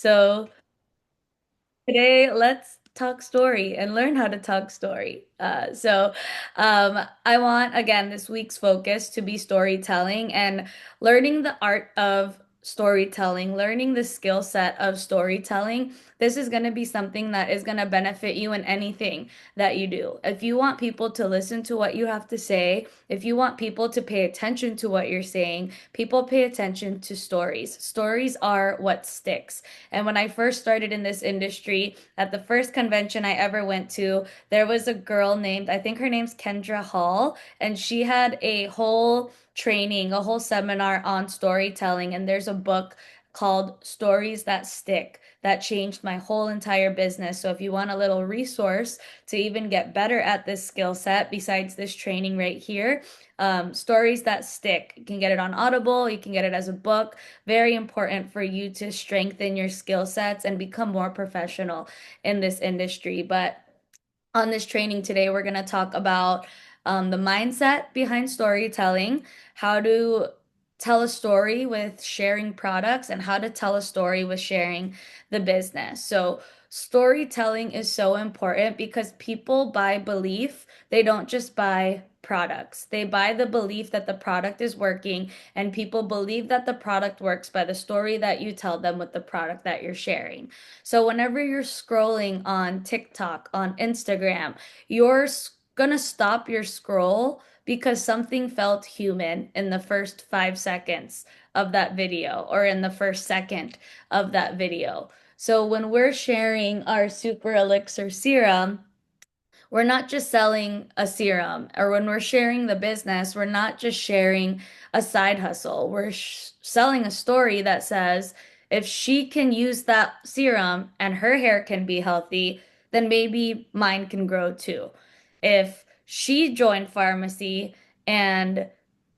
So today, let's talk story and learn how to talk story. I want, again, this week's focus to be storytelling and learning the art of storytelling, learning the skill set of storytelling. This is going to be something that is going to benefit you in anything that you do. If you want people to listen to what you have to say, if you want people to pay attention to what you're saying, people pay attention to stories. Stories are what sticks. And when I first started in this industry, at the first convention I ever went to, there was a girl named, I think her name's Kendra Hall, and she had a whole training, a whole seminar on storytelling. And there's a book called Stories That Stick that changed my whole entire business. So if you want a little resource to even get better at this skill set, besides this training right here, Stories That Stick. You can get it on Audible, you can get it as a book. Very important for you to strengthen your skill sets and become more professional in this industry. But on this training today, we're going to talk about the mindset behind storytelling, how to tell a story with sharing products, and how to tell a story with sharing the business. So, storytelling is so important because people buy belief, they don't just buy products. They buy the belief that the product is working, and people believe that the product works by the story that you tell them with the product that you're sharing. So whenever you're scrolling on TikTok, on Instagram, you're gonna stop your scroll because something felt human in the first 5 seconds of that video or in the first second of that video. So when we're sharing our Super Elixir serum, we're not just selling a serum, or when we're sharing the business, we're not just sharing a side hustle. We're selling a story that says if she can use that serum and her hair can be healthy, then maybe mine can grow too. If she joined pharmacy and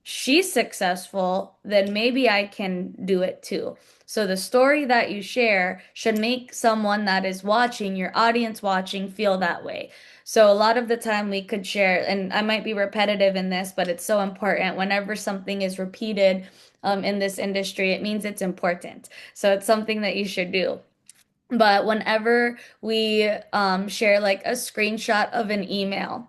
she's successful, then maybe I can do it too. So the story that you share should make someone that is watching, your audience watching, feel that way. So a lot of the time we could share, and I might be repetitive in this, but it's so important. Whenever something is repeated in this industry, it means it's important. So it's something that you should do. But whenever we share like a screenshot of an email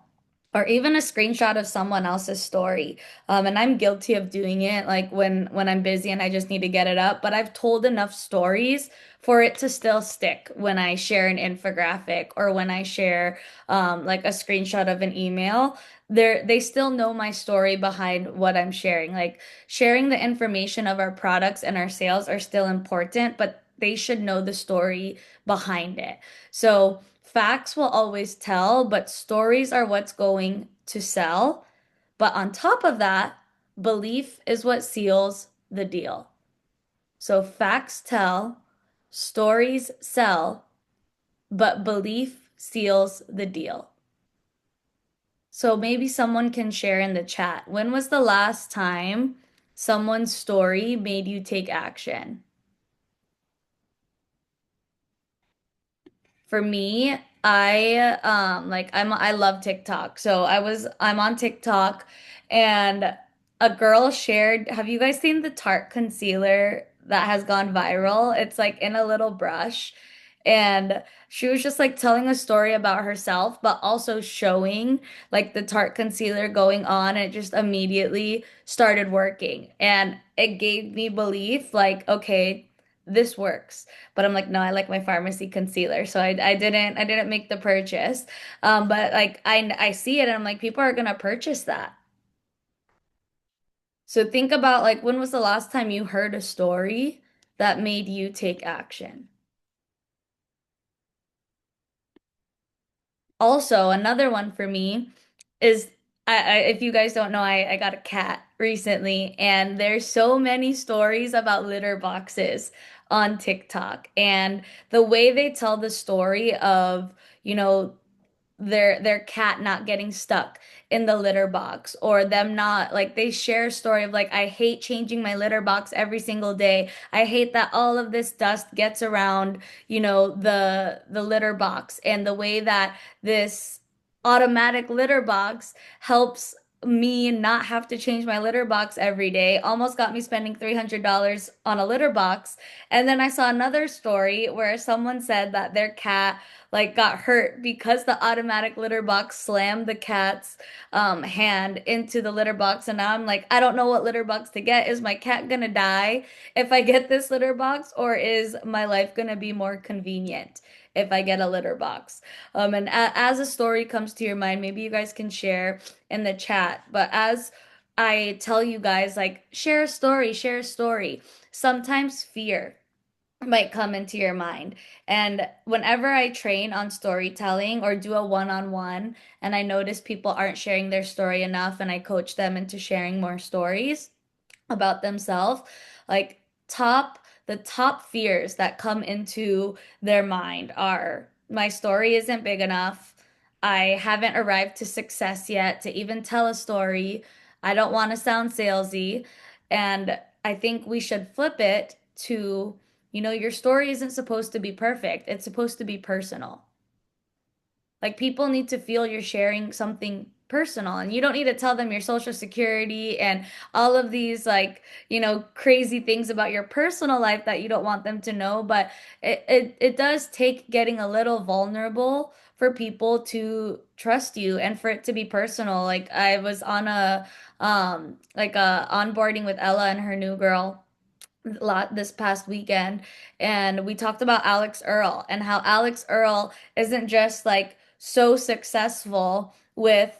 or even a screenshot of someone else's story, and I'm guilty of doing it, like when I'm busy and I just need to get it up, but I've told enough stories for it to still stick when I share an infographic or when I share like a screenshot of an email. They still know my story behind what I'm sharing. Like sharing the information of our products and our sales are still important, but they should know the story behind it. So facts will always tell, but stories are what's going to sell. But on top of that, belief is what seals the deal. So facts tell, stories sell, but belief seals the deal. So maybe someone can share in the chat. When was the last time someone's story made you take action? For me, I love TikTok. So I'm on TikTok and a girl shared, have you guys seen the Tarte concealer that has gone viral? It's like in a little brush. And she was just like telling a story about herself, but also showing like the Tarte concealer going on. And it just immediately started working. And it gave me belief, like, okay, this works. But I'm like, no, I like my pharmacy concealer. So I didn't make the purchase. But like I see it and I'm like, people are gonna purchase that. So think about like when was the last time you heard a story that made you take action? Also, another one for me is if you guys don't know, I got a cat recently, and there's so many stories about litter boxes on TikTok. And the way they tell the story of, you know, their cat not getting stuck in the litter box or them not like they share a story of like I hate changing my litter box every single day. I hate that all of this dust gets around, the litter box and the way that this automatic litter box helps me not have to change my litter box every day. Almost got me spending $300 on a litter box. And then I saw another story where someone said that their cat like got hurt because the automatic litter box slammed the cat's hand into the litter box. And now I'm like, I don't know what litter box to get. Is my cat gonna die if I get this litter box, or is my life gonna be more convenient if I get a litter box? And as a story comes to your mind, maybe you guys can share in the chat. But as I tell you guys, like, share a story, share a story. Sometimes fear might come into your mind. And whenever I train on storytelling or do a one-on-one, and I notice people aren't sharing their story enough, and I coach them into sharing more stories about themselves, like top the top fears that come into their mind are my story isn't big enough. I haven't arrived to success yet to even tell a story. I don't want to sound salesy. And I think we should flip it to, your story isn't supposed to be perfect. It's supposed to be personal. Like people need to feel you're sharing something personal, and you don't need to tell them your social security and all of these like, crazy things about your personal life that you don't want them to know, but it does take getting a little vulnerable for people to trust you and for it to be personal. Like I was on a like a onboarding with Ella and her new girl lot this past weekend, and we talked about Alex Earl and how Alex Earl isn't just like so successful with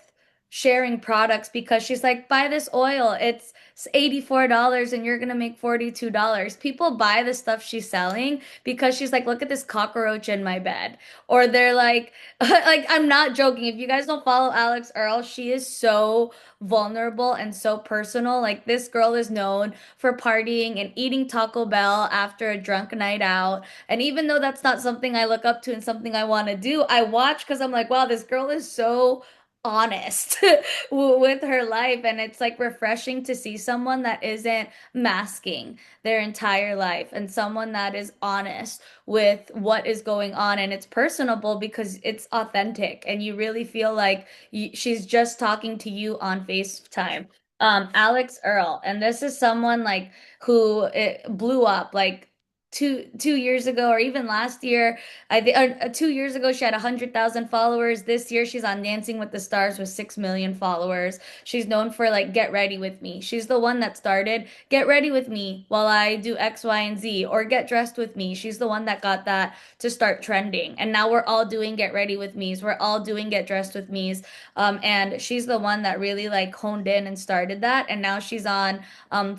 sharing products because she's like, buy this oil, it's $84 and you're gonna make $42. People buy the stuff she's selling because she's like, look at this cockroach in my bed. Or they're like, like, I'm not joking. If you guys don't follow Alex Earl, she is so vulnerable and so personal. Like, this girl is known for partying and eating Taco Bell after a drunk night out. And even though that's not something I look up to and something I want to do, I watch because I'm like, wow, this girl is so honest with her life. And it's like refreshing to see someone that isn't masking their entire life and someone that is honest with what is going on. And it's personable because it's authentic and you really feel like she's just talking to you on FaceTime. Alex Earl, and this is someone like who it blew up like two years ago, or even last year. I think 2 years ago she had 100,000 followers. This year she's on Dancing with the Stars with 6 million followers. She's known for like Get Ready with Me. She's the one that started Get Ready with Me while I do X, Y, and Z, or Get Dressed with Me. She's the one that got that to start trending. And now we're all doing Get Ready with Me's. We're all doing Get Dressed with Me's. And she's the one that really like honed in and started that. And now she's on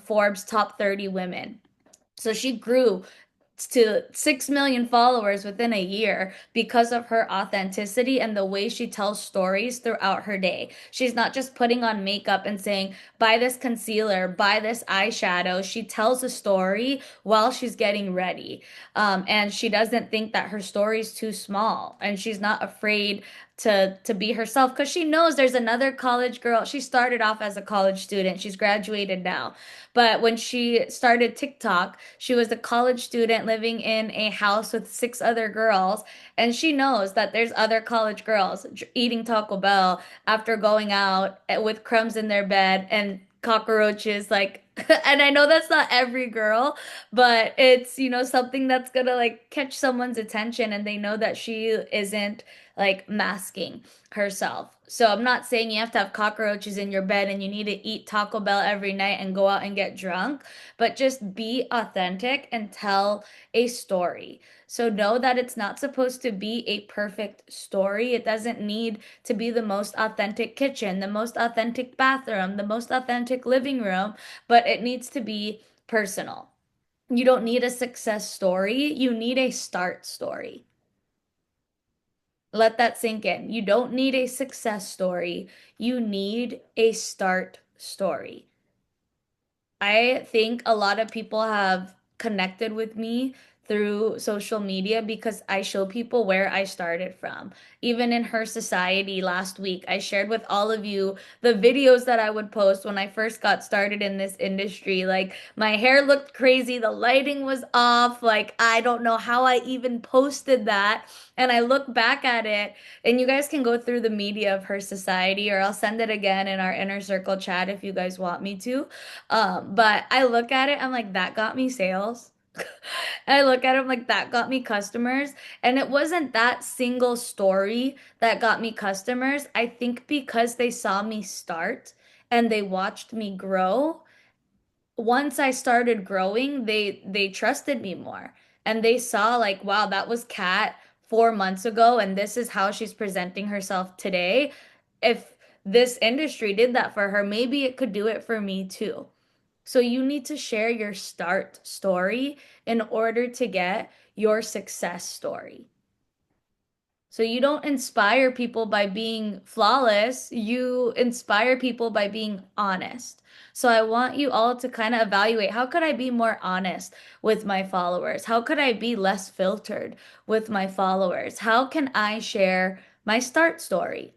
Forbes top 30 women. So she grew to 6 million followers within a year because of her authenticity and the way she tells stories throughout her day. She's not just putting on makeup and saying, buy this concealer, buy this eyeshadow. She tells a story while she's getting ready. And she doesn't think that her story is too small. And she's not afraid to be herself because she knows there's another college girl. She started off as a college student. She's graduated now. But when she started TikTok, she was a college student living in a house with six other girls, and she knows that there's other college girls eating Taco Bell after going out with crumbs in their bed and cockroaches like and I know that's not every girl, but it's, something that's gonna like catch someone's attention and they know that she isn't like masking herself. So I'm not saying you have to have cockroaches in your bed and you need to eat Taco Bell every night and go out and get drunk, but just be authentic and tell a story. So know that it's not supposed to be a perfect story. It doesn't need to be the most authentic kitchen, the most authentic bathroom, the most authentic living room, but it needs to be personal. You don't need a success story, you need a start story. Let that sink in. You don't need a success story. You need a start story. I think a lot of people have connected with me through social media because I show people where I started from. Even in Her Society last week, I shared with all of you the videos that I would post when I first got started in this industry. Like my hair looked crazy, the lighting was off, like I don't know how I even posted that. And I look back at it, and you guys can go through the media of Her Society, or I'll send it again in our inner circle chat if you guys want me to. But I look at it, I'm like, that got me sales. I look at him like that got me customers. And it wasn't that single story that got me customers. I think because they saw me start and they watched me grow, once I started growing, they trusted me more. And they saw like, wow, that was Kat 4 months ago, and this is how she's presenting herself today. If this industry did that for her, maybe it could do it for me too. So you need to share your start story in order to get your success story. So you don't inspire people by being flawless, you inspire people by being honest. So I want you all to kind of evaluate, how could I be more honest with my followers? How could I be less filtered with my followers? How can I share my start story?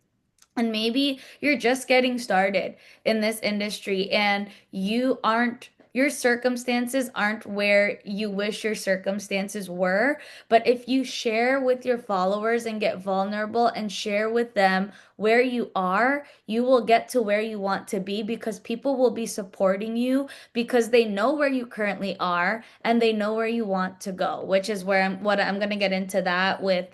And maybe you're just getting started in this industry and your circumstances aren't where you wish your circumstances were. But if you share with your followers and get vulnerable and share with them where you are, you will get to where you want to be because people will be supporting you because they know where you currently are and they know where you want to go, which is what I'm going to get into that with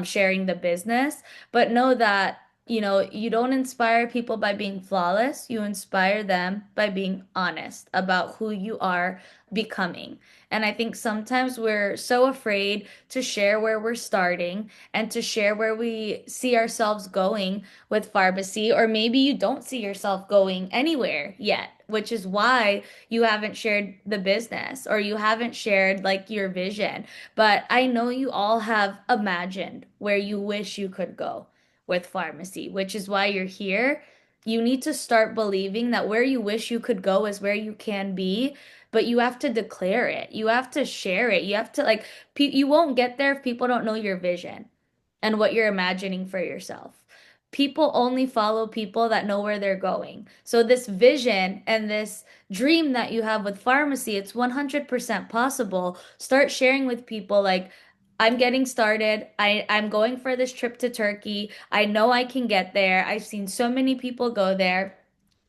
sharing the business. But know that you don't inspire people by being flawless. You inspire them by being honest about who you are becoming. And I think sometimes we're so afraid to share where we're starting and to share where we see ourselves going with Pharmacy, or maybe you don't see yourself going anywhere yet, which is why you haven't shared the business or you haven't shared like your vision. But I know you all have imagined where you wish you could go with Pharmacy, which is why you're here. You need to start believing that where you wish you could go is where you can be, but you have to declare it. You have to share it. You have to like you won't get there if people don't know your vision and what you're imagining for yourself. People only follow people that know where they're going. So this vision and this dream that you have with Pharmacy, it's 100% possible. Start sharing with people like, I'm getting started. I'm going for this trip to Turkey. I know I can get there. I've seen so many people go there.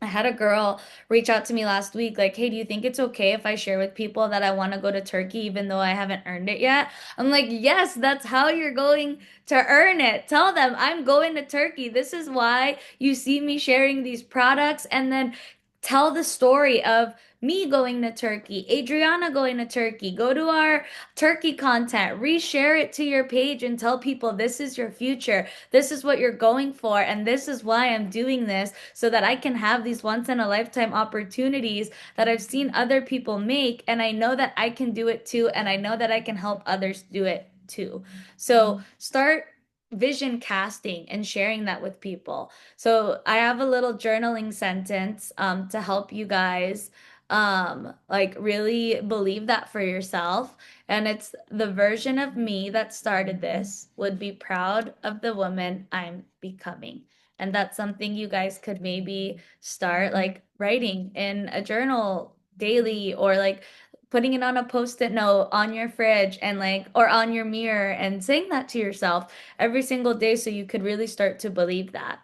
I had a girl reach out to me last week, like, hey, do you think it's okay if I share with people that I want to go to Turkey even though I haven't earned it yet? I'm like, yes, that's how you're going to earn it. Tell them I'm going to Turkey. This is why you see me sharing these products, and then tell the story of me going to Turkey, Adriana going to Turkey. Go to our Turkey content, reshare it to your page and tell people this is your future. This is what you're going for, and this is why I'm doing this so that I can have these once in a lifetime opportunities that I've seen other people make, and I know that I can do it too, and I know that I can help others do it too. So start vision casting and sharing that with people. So I have a little journaling sentence to help you guys like really believe that for yourself. And it's, the version of me that started this would be proud of the woman I'm becoming. And that's something you guys could maybe start like writing in a journal daily, or like putting it on a post-it note on your fridge and like, or on your mirror, and saying that to yourself every single day so you could really start to believe that.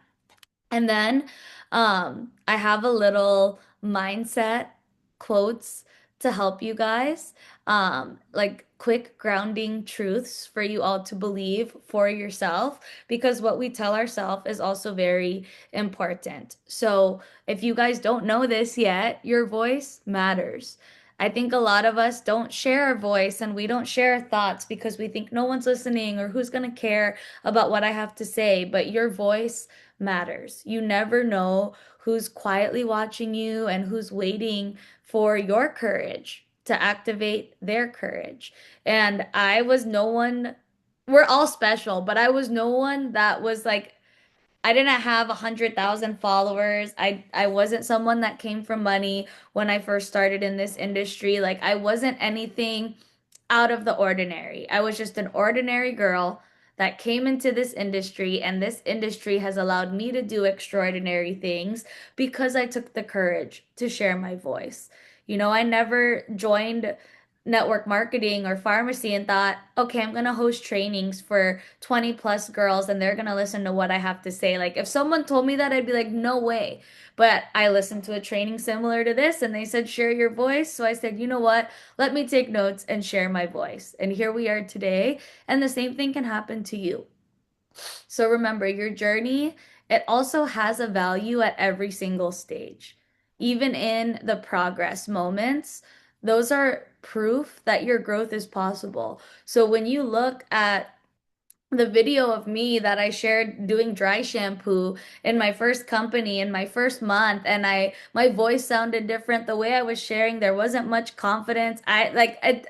And then I have a little mindset quotes to help you guys, like quick grounding truths for you all to believe for yourself, because what we tell ourselves is also very important. So if you guys don't know this yet, your voice matters. I think a lot of us don't share our voice and we don't share our thoughts because we think no one's listening or who's going to care about what I have to say. But your voice matters. You never know who's quietly watching you and who's waiting for your courage to activate their courage. And I was no one, we're all special, but I was no one that was like, I didn't have 100,000 followers. I wasn't someone that came from money when I first started in this industry. Like I wasn't anything out of the ordinary. I was just an ordinary girl that came into this industry, and this industry has allowed me to do extraordinary things because I took the courage to share my voice. I never joined network marketing or pharmacy and thought, okay, I'm gonna host trainings for 20 plus girls and they're gonna listen to what I have to say. Like, if someone told me that, I'd be like, no way. But I listened to a training similar to this and they said, share your voice. So I said, you know what? Let me take notes and share my voice. And here we are today. And the same thing can happen to you. So remember, your journey, it also has a value at every single stage. Even in the progress moments, those are proof that your growth is possible. So when you look at the video of me that I shared doing dry shampoo in my first company in my first month, and my voice sounded different. The way I was sharing, there wasn't much confidence. I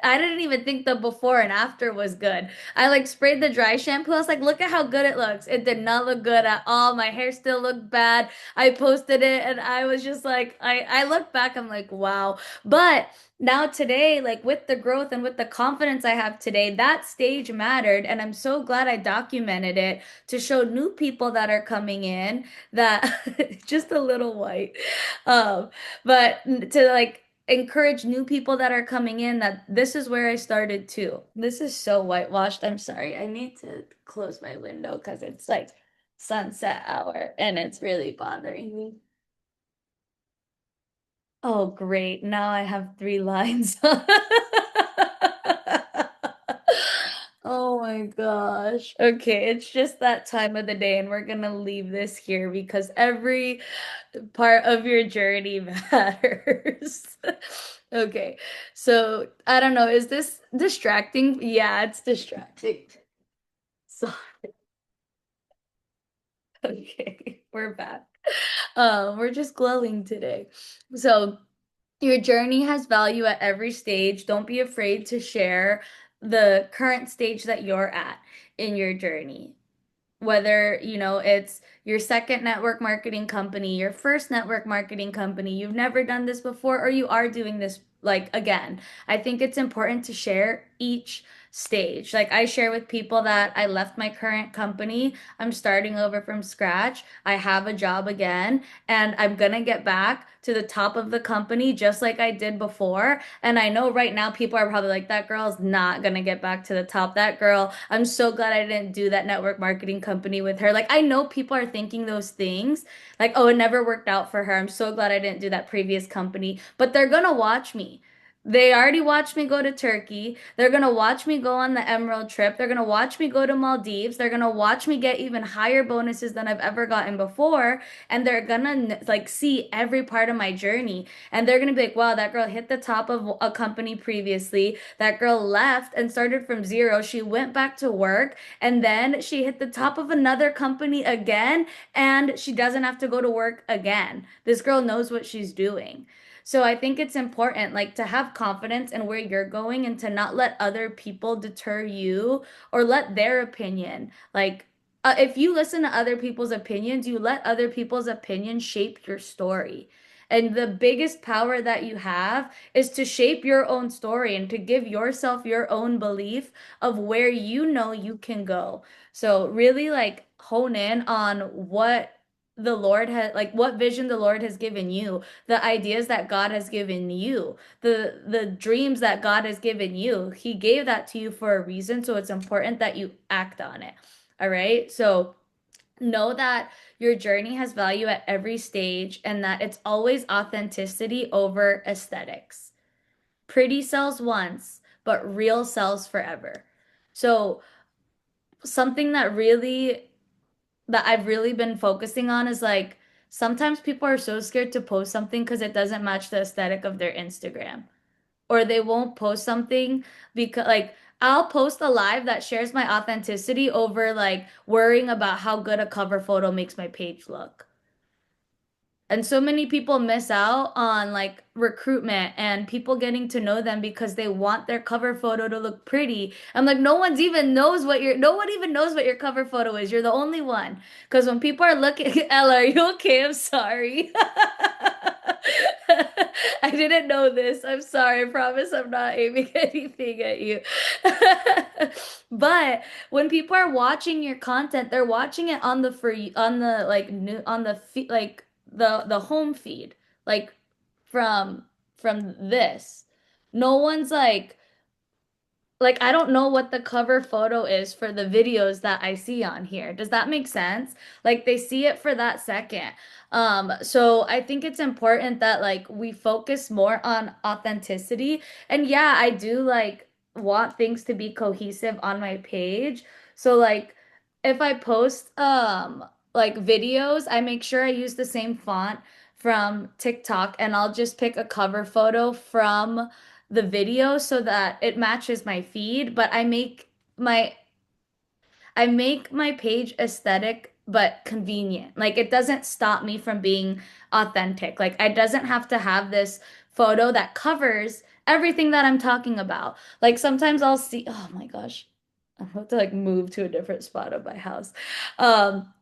didn't even think the before and after was good. I like sprayed the dry shampoo. I was like, look at how good it looks. It did not look good at all. My hair still looked bad. I posted it and I was just like, I look back, I'm like, wow. But now today, like with the growth and with the confidence I have today, that stage mattered. And I'm so glad I documented it to show new people that are coming in that just a little white. Um, but to like encourage new people that are coming in that this is where I started too. This is so whitewashed. I'm sorry. I need to close my window because it's like sunset hour and it's really bothering me. Oh, great. Now I have three lines. Oh my gosh. Okay, it's just that time of the day, and we're gonna leave this here because every part of your journey matters. Okay, so I don't know, is this distracting? Yeah, it's distracting. So, okay, we're back. We're just glowing today. So, your journey has value at every stage. Don't be afraid to share the current stage that you're at in your journey. Whether, it's your second network marketing company, your first network marketing company, you've never done this before, or you are doing this like again. I think it's important to share each stage. Like I share with people that I left my current company, I'm starting over from scratch, I have a job again, and I'm gonna get back to the top of the company just like I did before. And I know right now people are probably like, that girl's not gonna get back to the top. That girl, I'm so glad I didn't do that network marketing company with her. Like I know people are thinking those things, like, oh, it never worked out for her. I'm so glad I didn't do that previous company. But they're gonna watch me. They already watched me go to Turkey. They're gonna watch me go on the Emerald trip. They're gonna watch me go to Maldives. They're gonna watch me get even higher bonuses than I've ever gotten before. And they're gonna like see every part of my journey. And they're gonna be like, wow, that girl hit the top of a company previously. That girl left and started from zero. She went back to work and then she hit the top of another company again. And she doesn't have to go to work again. This girl knows what she's doing. So I think it's important like to have confidence in where you're going and to not let other people deter you or let their opinion like if you listen to other people's opinions, you let other people's opinions shape your story. And the biggest power that you have is to shape your own story and to give yourself your own belief of where you know you can go. So really like hone in on what the Lord has like what vision the Lord has given you, the ideas that God has given you, the dreams that God has given you. He gave that to you for a reason, so it's important that you act on it. All right? So know that your journey has value at every stage and that it's always authenticity over aesthetics. Pretty sells once, but real sells forever. So, something that I've really been focusing on is like sometimes people are so scared to post something because it doesn't match the aesthetic of their Instagram. Or they won't post something because like I'll post a live that shares my authenticity over like worrying about how good a cover photo makes my page look. And so many people miss out on like recruitment and people getting to know them because they want their cover photo to look pretty. I'm like, no one even knows what your cover photo is. You're the only one. Because when people are looking, Ella, are you okay? I'm sorry. I didn't know this. I'm sorry. I promise I'm not aiming anything at you. But when people are watching your content, they're watching it on the for you on the like new on the feed like the home feed, like from this. No one's like I don't know what the cover photo is for the videos that I see on here. Does that make sense? Like they see it for that second. So I think it's important that like we focus more on authenticity. And yeah, I do like want things to be cohesive on my page. So like if I post like videos, I make sure I use the same font from TikTok and I'll just pick a cover photo from the video so that it matches my feed, but my I make my page aesthetic but convenient. Like it doesn't stop me from being authentic. Like I doesn't have to have this photo that covers everything that I'm talking about. Like sometimes I'll see, oh my gosh, I'm about to like move to a different spot of my house. Um,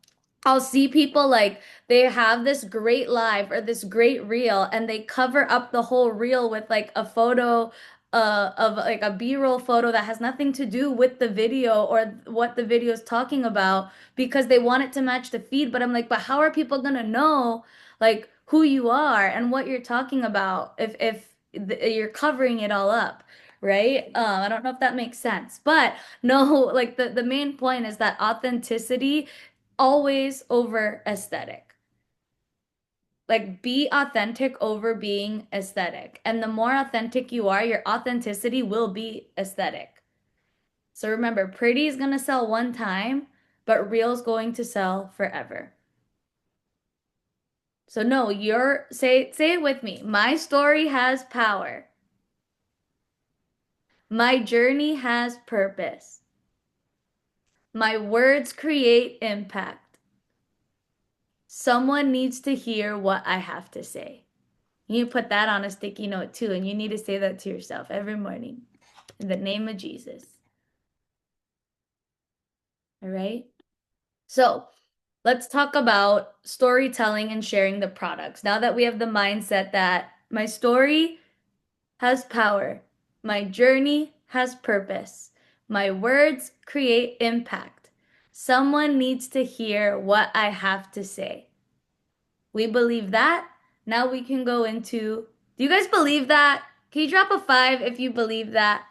I'll see people like they have this great live or this great reel and they cover up the whole reel with like a photo of like a B-roll photo that has nothing to do with the video or what the video is talking about because they want it to match the feed. But I'm like, but how are people gonna know like who you are and what you're talking about if you're covering it all up, right? I don't know if that makes sense, but no, like the main point is that authenticity always over aesthetic. Like be authentic over being aesthetic. And the more authentic you are, your authenticity will be aesthetic. So remember, pretty is going to sell one time, but real is going to sell forever. So no, you're say it with me. My story has power. My journey has purpose. My words create impact. Someone needs to hear what I have to say. You put that on a sticky note too, and you need to say that to yourself every morning in the name of Jesus. All right. So let's talk about storytelling and sharing the products. Now that we have the mindset that my story has power, my journey has purpose, my words create impact. Someone needs to hear what I have to say. We believe that. Now we can go into, do you guys believe that? Can you drop a five if you believe that?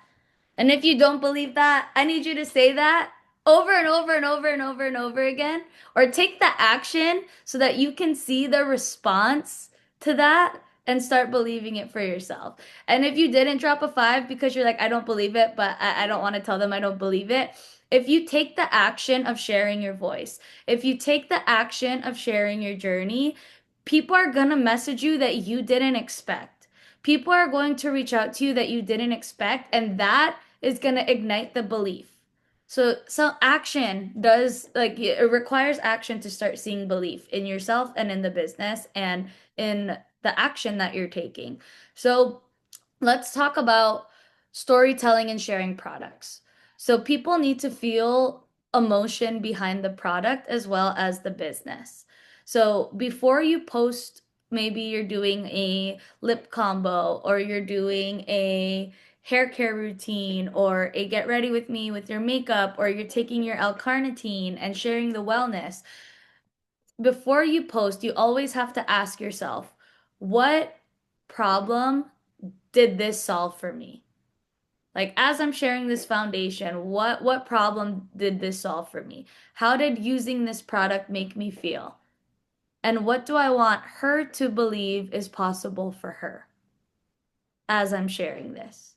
And if you don't believe that, I need you to say that over and over and over and over and over again, or take the action so that you can see the response to that and start believing it for yourself. And if you didn't drop a five because you're like, I don't believe it, but I don't want to tell them I don't believe it. If you take the action of sharing your voice, if you take the action of sharing your journey, people are going to message you that you didn't expect. People are going to reach out to you that you didn't expect, and that is going to ignite the belief. So action does like it requires action to start seeing belief in yourself and in the business and in the action that you're taking. So let's talk about storytelling and sharing products. So people need to feel emotion behind the product as well as the business. So before you post, maybe you're doing a lip combo or you're doing a hair care routine or a get ready with me with your makeup or you're taking your L-carnitine and sharing the wellness. Before you post, you always have to ask yourself, what problem did this solve for me? Like as I'm sharing this foundation, what problem did this solve for me? How did using this product make me feel? And what do I want her to believe is possible for her as I'm sharing this?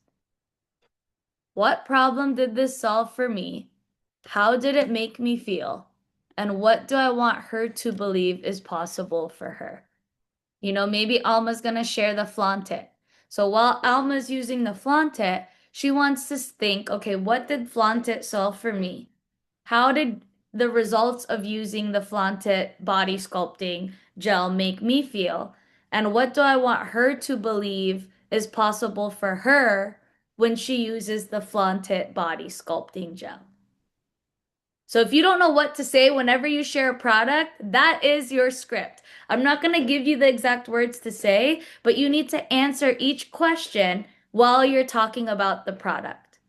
What problem did this solve for me? How did it make me feel? And what do I want her to believe is possible for her? You know, maybe Alma's gonna share the flaunt it. So while Alma's using the flaunt it, she wants to think, okay, what did flaunt it solve for me? How did the results of using the flaunt it body sculpting gel make me feel? And what do I want her to believe is possible for her when she uses the flaunt it body sculpting gel? So if you don't know what to say whenever you share a product, that is your script. I'm not going to give you the exact words to say, but you need to answer each question while you're talking about the product.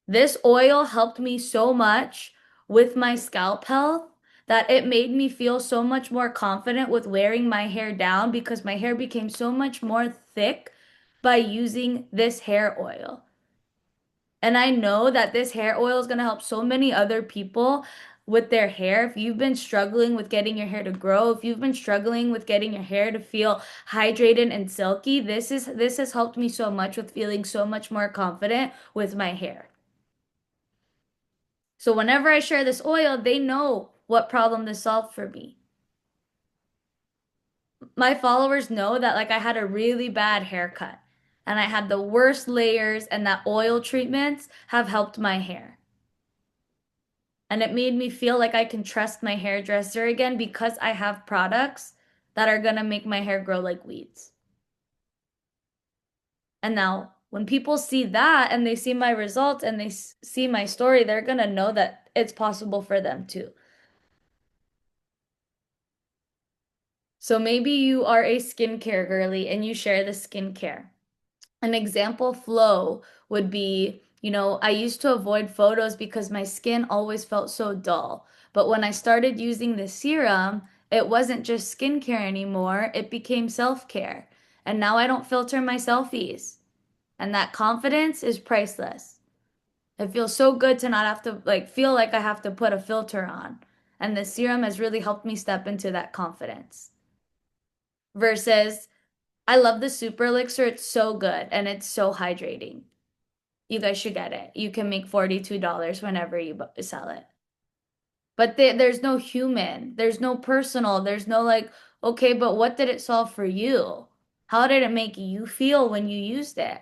This oil helped me so much with my scalp health that it made me feel so much more confident with wearing my hair down because my hair became so much more thick by using this hair oil. And I know that this hair oil is going to help so many other people with their hair. If you've been struggling with getting your hair to grow, if you've been struggling with getting your hair to feel hydrated and silky, this has helped me so much with feeling so much more confident with my hair. So whenever I share this oil, they know what problem this solved for me. My followers know that like I had a really bad haircut and I had the worst layers and that oil treatments have helped my hair. And it made me feel like I can trust my hairdresser again because I have products that are gonna make my hair grow like weeds. And now, when people see that and they see my results and they see my story, they're gonna know that it's possible for them too. So maybe you are a skincare girly and you share the skincare. An example flow would be, I used to avoid photos because my skin always felt so dull. But when I started using the serum, it wasn't just skincare anymore, it became self-care. And now I don't filter my selfies. And that confidence is priceless. It feels so good to not have to like feel like I have to put a filter on. And the serum has really helped me step into that confidence. Versus I love the Super Elixir. It's so good and it's so hydrating. You guys should get it. You can make $42 whenever you sell it. But there's no human, there's no personal, there's no like, okay, but what did it solve for you? How did it make you feel when you used it?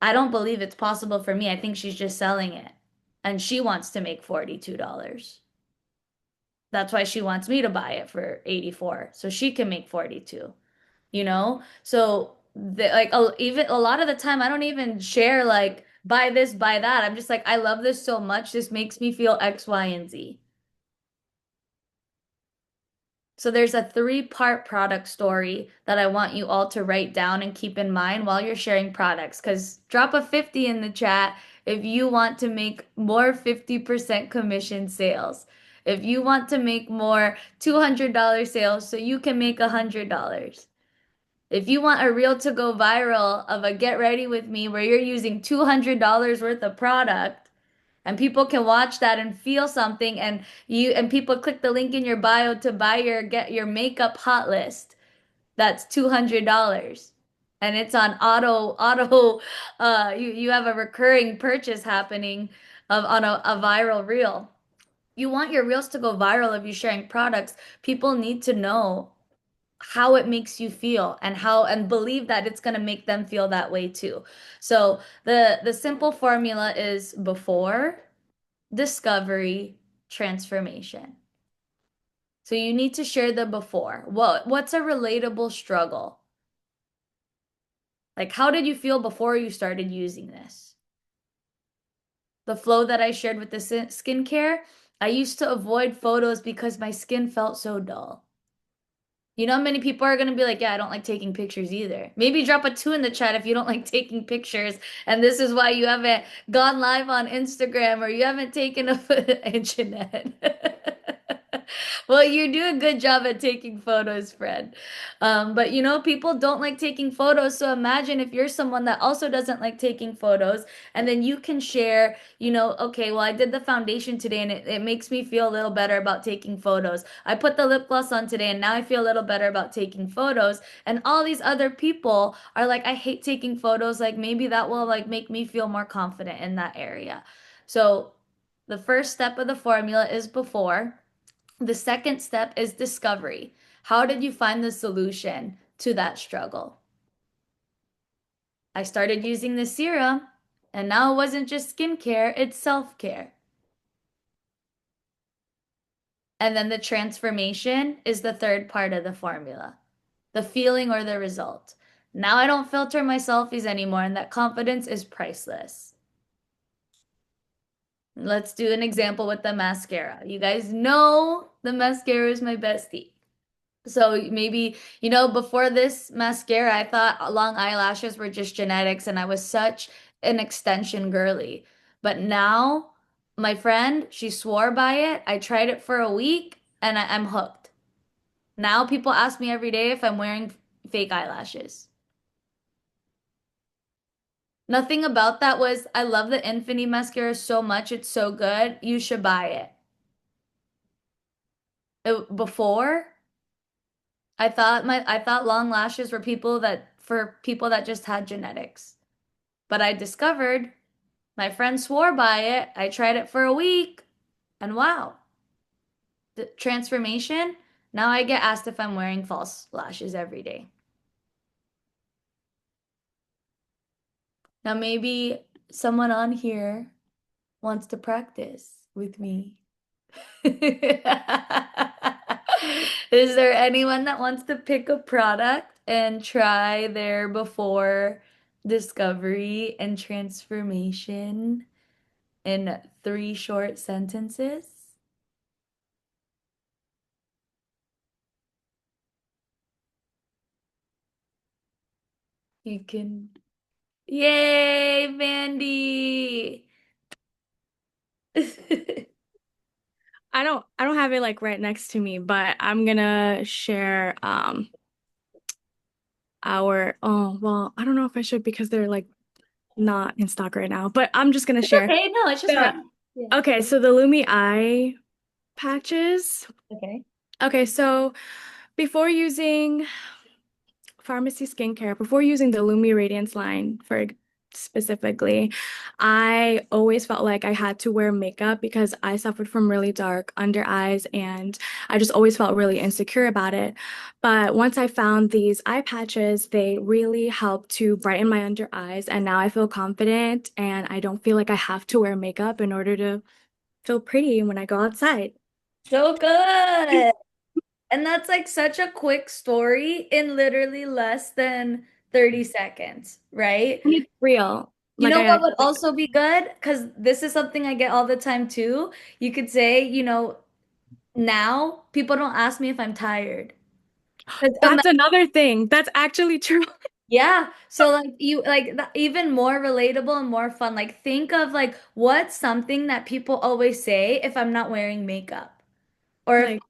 I don't believe it's possible for me. I think she's just selling it. And she wants to make $42. That's why she wants me to buy it for 84 so she can make 42. So like even a lot of the time I don't even share like buy this, buy that. I'm just like I love this so much. This makes me feel X, Y, and Z. So there's a three-part product story that I want you all to write down and keep in mind while you're sharing products. Because drop a 50 in the chat if you want to make more 50% commission sales. If you want to make more $200 sales so you can make $100. If you want a reel to go viral of a get ready with me where you're using $200 worth of product and people can watch that and feel something and people click the link in your bio to buy your get your makeup hot list, that's $200. And it's on auto you have a recurring purchase happening of on a viral reel. You want your reels to go viral if you're sharing products. People need to know how it makes you feel and how and believe that it's going to make them feel that way too. So the simple formula is before, discovery, transformation. So you need to share the before. What's a relatable struggle? Like how did you feel before you started using this? The flow that I shared with the skincare, I used to avoid photos because my skin felt so dull. You know how many people are going to be like, yeah, I don't like taking pictures either. Maybe drop a 2 in the chat if you don't like taking pictures. And this is why you haven't gone live on Instagram or you haven't taken a Jeanette. Well, you do a good job at taking photos, Fred. But people don't like taking photos. So imagine if you're someone that also doesn't like taking photos, and then you can share, okay, well, I did the foundation today and it makes me feel a little better about taking photos. I put the lip gloss on today and now I feel a little better about taking photos. And all these other people are like, I hate taking photos. Like maybe that will like make me feel more confident in that area. So the first step of the formula is before. The second step is discovery. How did you find the solution to that struggle? I started using the serum, and now it wasn't just skincare, it's self-care. And then the transformation is the third part of the formula, the feeling or the result. Now I don't filter my selfies anymore, and that confidence is priceless. Let's do an example with the mascara. You guys know the mascara is my bestie. So maybe, before this mascara, I thought long eyelashes were just genetics and I was such an extension girly. But now, my friend, she swore by it. I tried it for a week and I'm hooked. Now people ask me every day if I'm wearing fake eyelashes. Nothing about that was, I love the Infinity mascara so much. It's so good. You should buy it. Before, I thought long lashes were for people that just had genetics. But I discovered my friend swore by it. I tried it for a week, and wow, the transformation. Now I get asked if I'm wearing false lashes every day. Now maybe someone on here wants to practice with me. Is there anyone that wants to pick a product and try their before discovery and transformation in 3 short sentences? You can. Yay, Mandy! I don't have it like right next to me, but I'm gonna share our oh well, I don't know if I should because they're like not in stock right now, but I'm just gonna It's share. okay. No, it's just The fun. Yeah. Okay, so the Lumi eye patches. Okay. Okay, so before using pharmacy skincare, before using the Lumi Radiance line for specifically, I always felt like I had to wear makeup because I suffered from really dark under eyes and I just always felt really insecure about it. But once I found these eye patches, they really helped to brighten my under eyes, and now I feel confident and I don't feel like I have to wear makeup in order to feel pretty when I go outside. So good. And that's like such a quick story in literally less than 30 seconds, right? And it's real. You Like know what I would like also be good? Because this is something I get all the time too. You could say, now people don't ask me if I'm tired. Because that's another thing. That's actually true. yeah, so like even more relatable and more fun. Like think of like what's something that people always say if I'm not wearing makeup. Or if, Like,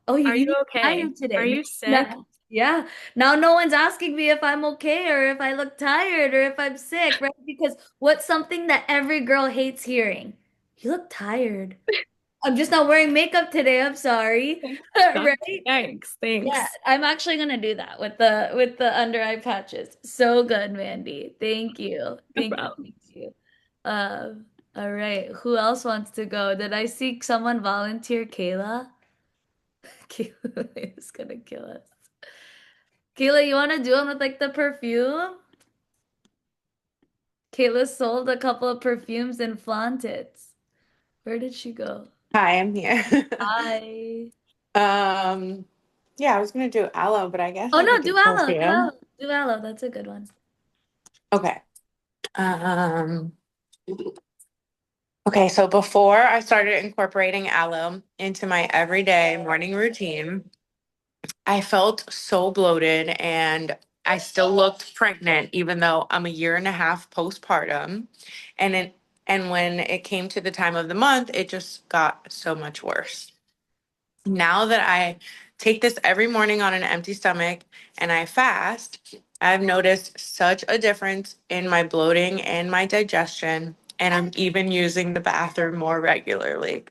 oh, are you you look okay? tired Are today. you sick? Now, yeah. Now no one's asking me if I'm okay or if I look tired or if I'm sick, right? Because what's something that every girl hates hearing? You look tired. I'm just not wearing makeup today. I'm sorry. That- Right? Yikes, Yeah, thanks. I'm actually gonna do that with the under eye patches. So good, Mandy. Thank you. No Thank you. problem. Thank you. All right. Who else wants to go? Did I see someone volunteer, Kayla? Kayla is gonna kill us. Kayla, you want to do one with like the perfume? Kayla sold a couple of perfumes and flaunted. Where did she go? Hi, I'm here. Hi. Um, yeah, I was gonna do aloe, but I guess Oh I no, could do do aloe, do perfume. aloe, do aloe. That's a good one. Okay. Um, okay, so before I started incorporating aloe into my everyday morning routine, I felt so bloated and I still looked pregnant even though I'm a year and a half postpartum. And when it came to the time of the month, it just got so much worse. Now that I take this every morning on an empty stomach and I fast, I've noticed such a difference in my bloating and my digestion. And I'm even using the bathroom more regularly.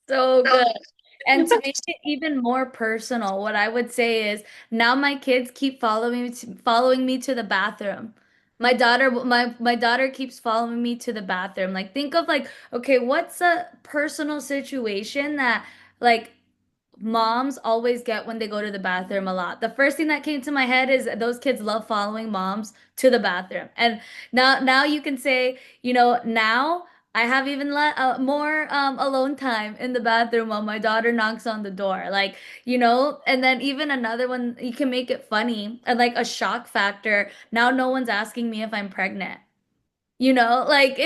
So good. And to make it even more personal, what I would say is now my kids keep following me to the bathroom. My daughter keeps following me to the bathroom. Like think of like, okay, what's a personal situation that like moms always get when they go to the bathroom a lot. The first thing that came to my head is those kids love following moms to the bathroom. And now you can say, now I have even more alone time in the bathroom while my daughter knocks on the door. Like, and then even another one, you can make it funny and like a shock factor. Now no one's asking me if I'm pregnant. like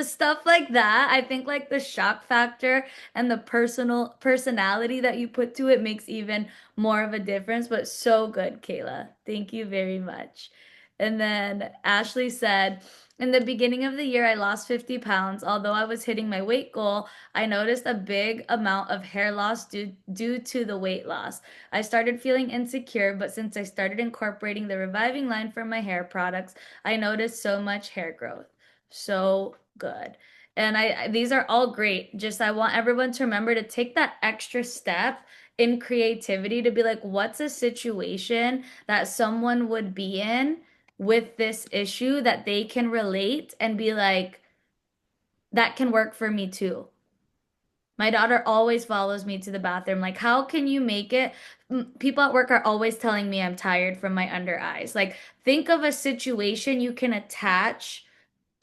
stuff like that. I think like the shock factor and the personal personality that you put to it makes even more of a difference. But so good, Kayla. Thank you very much. And then Ashley said, in the beginning of the year, I lost 50 pounds. Although I was hitting my weight goal, I noticed a big amount of hair loss due to the weight loss. I started feeling insecure, but since I started incorporating the reviving line for my hair products, I noticed so much hair growth. So good. And these are all great. Just I want everyone to remember to take that extra step in creativity to be like, what's a situation that someone would be in with this issue that they can relate and be like, that can work for me too. My daughter always follows me to the bathroom. Like, how can you make it? People at work are always telling me I'm tired from my under eyes. Like, think of a situation you can attach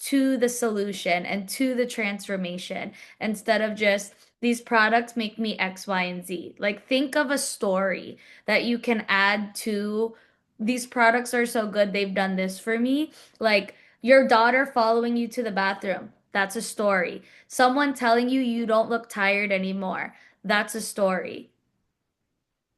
to the solution and to the transformation instead of just these products make me X, Y, and Z. Like, think of a story that you can add to these products are so good, they've done this for me. Like, your daughter following you to the bathroom, that's a story. Someone telling you you don't look tired anymore, that's a story,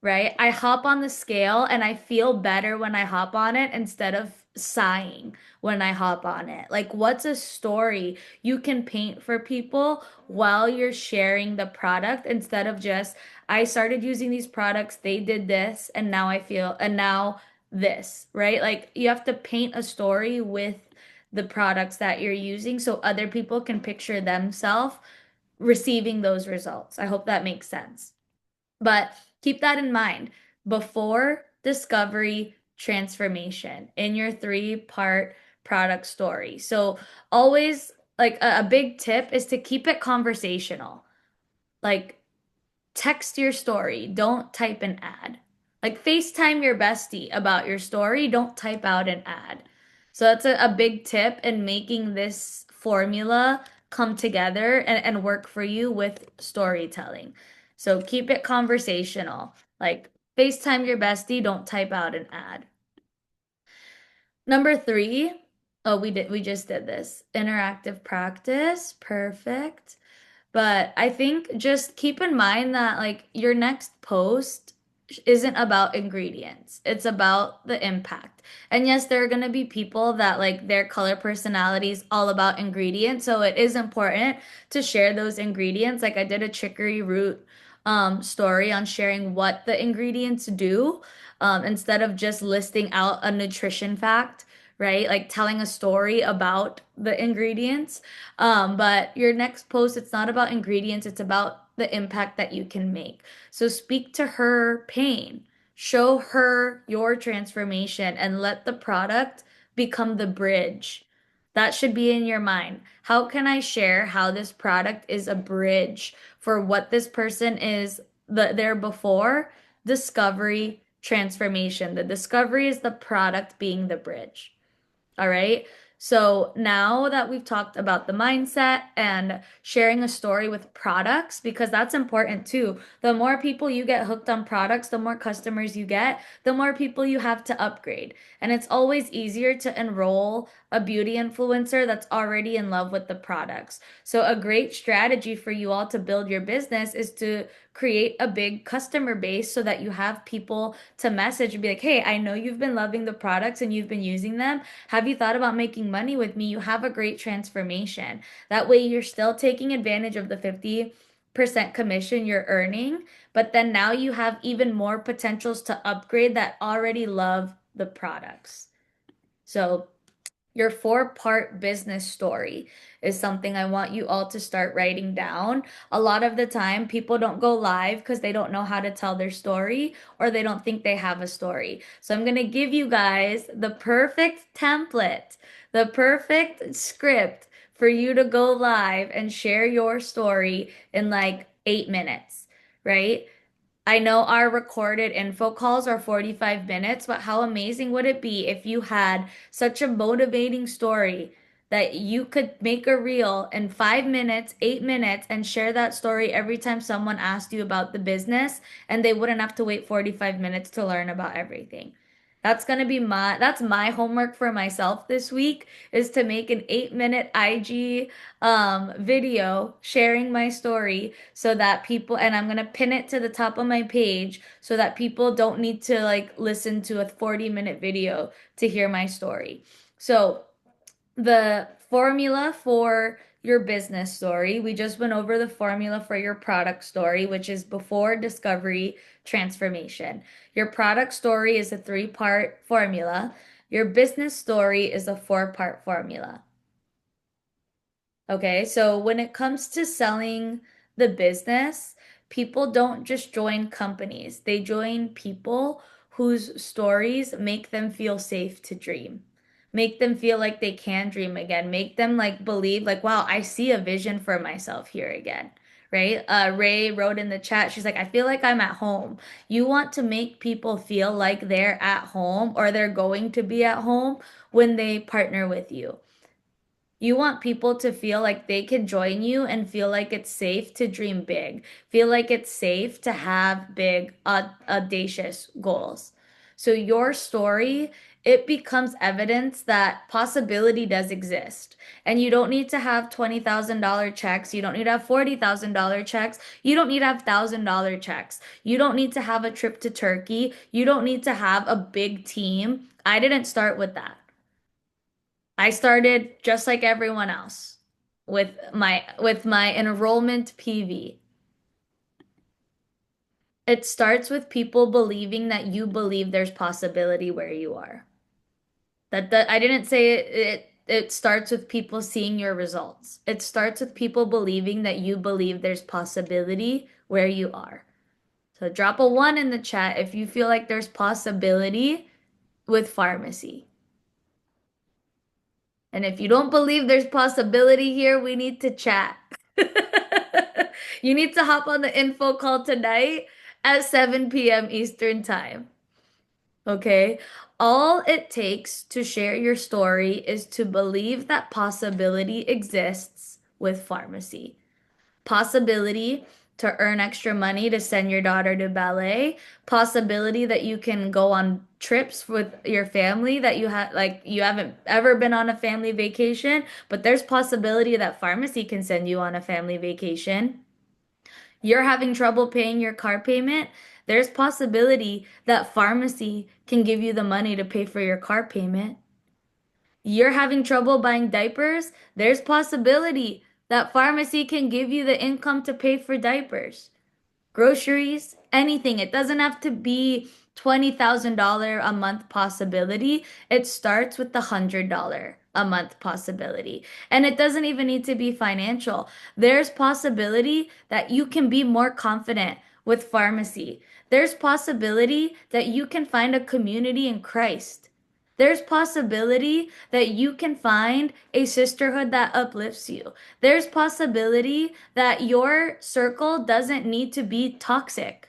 right? I hop on the scale and I feel better when I hop on it instead of sighing when I hop on it. Like, what's a story you can paint for people while you're sharing the product instead of just, I started using these products, they did this, and now I feel, and now this, right? Like, you have to paint a story with the products that you're using so other people can picture themselves receiving those results. I hope that makes sense. But keep that in mind before discovery, transformation in your three-part product story. So always like a big tip is to keep it conversational. Like text your story, don't type an ad. Like FaceTime your bestie about your story, don't type out an ad. So that's a big tip in making this formula come together and work for you with storytelling. So keep it conversational. Like FaceTime your bestie, don't type out an ad. Number three, oh, we just did this. Interactive practice. Perfect. But I think just keep in mind that like your next post isn't about ingredients. It's about the impact. And yes, there are going to be people that like their color personality is all about ingredients. So it is important to share those ingredients. Like I did a chicory root story on sharing what the ingredients do instead of just listing out a nutrition fact, right? Like telling a story about the ingredients. But your next post, it's not about ingredients, it's about the impact that you can make. So speak to her pain, show her your transformation, and let the product become the bridge. That should be in your mind. How can I share how this product is a bridge for what this person is there before? Discovery, transformation. The discovery is the product being the bridge. All right. So now that we've talked about the mindset and sharing a story with products, because that's important too. The more people you get hooked on products, the more customers you get, the more people you have to upgrade. And it's always easier to enroll a beauty influencer that's already in love with the products. So a great strategy for you all to build your business is to create a big customer base so that you have people to message and be like, hey, I know you've been loving the products and you've been using them. Have you thought about making money with me? You have a great transformation. That way, you're still taking advantage of the 50% commission you're earning, but then now you have even more potentials to upgrade that already love the products. So your four-part business story is something I want you all to start writing down. A lot of the time, people don't go live because they don't know how to tell their story or they don't think they have a story. So I'm going to give you guys the perfect template, the perfect script for you to go live and share your story in like 8 minutes, right? I know our recorded info calls are 45 minutes, but how amazing would it be if you had such a motivating story that you could make a reel in 5 minutes, 8 minutes, and share that story every time someone asked you about the business, and they wouldn't have to wait 45 minutes to learn about everything. That's my homework for myself this week is to make an 8-minute IG video sharing my story so that people, and I'm gonna pin it to the top of my page so that people don't need to like listen to a 40-minute video to hear my story. So the formula for your business story. We just went over the formula for your product story, which is before discovery, transformation. Your product story is a 3-part formula. Your business story is a 4-part formula. Okay, so when it comes to selling the business, people don't just join companies, they join people whose stories make them feel safe to dream, make them feel like they can dream again, make them like believe, like, wow, I see a vision for myself here again. Right? Ray wrote in the chat, she's like, I feel like I'm at home. You want to make people feel like they're at home or they're going to be at home when they partner with you. You want people to feel like they can join you and feel like it's safe to dream big, feel like it's safe to have big, audacious goals. So your story, it becomes evidence that possibility does exist. And you don't need to have $20,000 checks. You don't need to have $40,000 checks. You don't need to have $1,000 checks. You don't need to have a trip to Turkey. You don't need to have a big team. I didn't start with that. I started just like everyone else with my enrollment PV. It starts with people believing that you believe there's possibility where you are. That I didn't say it starts with people seeing your results. It starts with people believing that you believe there's possibility where you are. So drop a 1 in the chat if you feel like there's possibility with pharmacy. And if you don't believe there's possibility here, we need to chat. You need to hop on the info call tonight at 7 p.m. Eastern Time. Okay? All it takes to share your story is to believe that possibility exists with pharmacy. Possibility to earn extra money to send your daughter to ballet, possibility that you can go on trips with your family that you haven't ever been on a family vacation, but there's possibility that pharmacy can send you on a family vacation. You're having trouble paying your car payment, there's possibility that pharmacy can give you the money to pay for your car payment. You're having trouble buying diapers, there's possibility that pharmacy can give you the income to pay for diapers, groceries, anything. It doesn't have to be $20,000 a month possibility. It starts with the $100 a month possibility. And it doesn't even need to be financial. There's possibility that you can be more confident with pharmacy. There's possibility that you can find a community in Christ. There's possibility that you can find a sisterhood that uplifts you. There's possibility that your circle doesn't need to be toxic,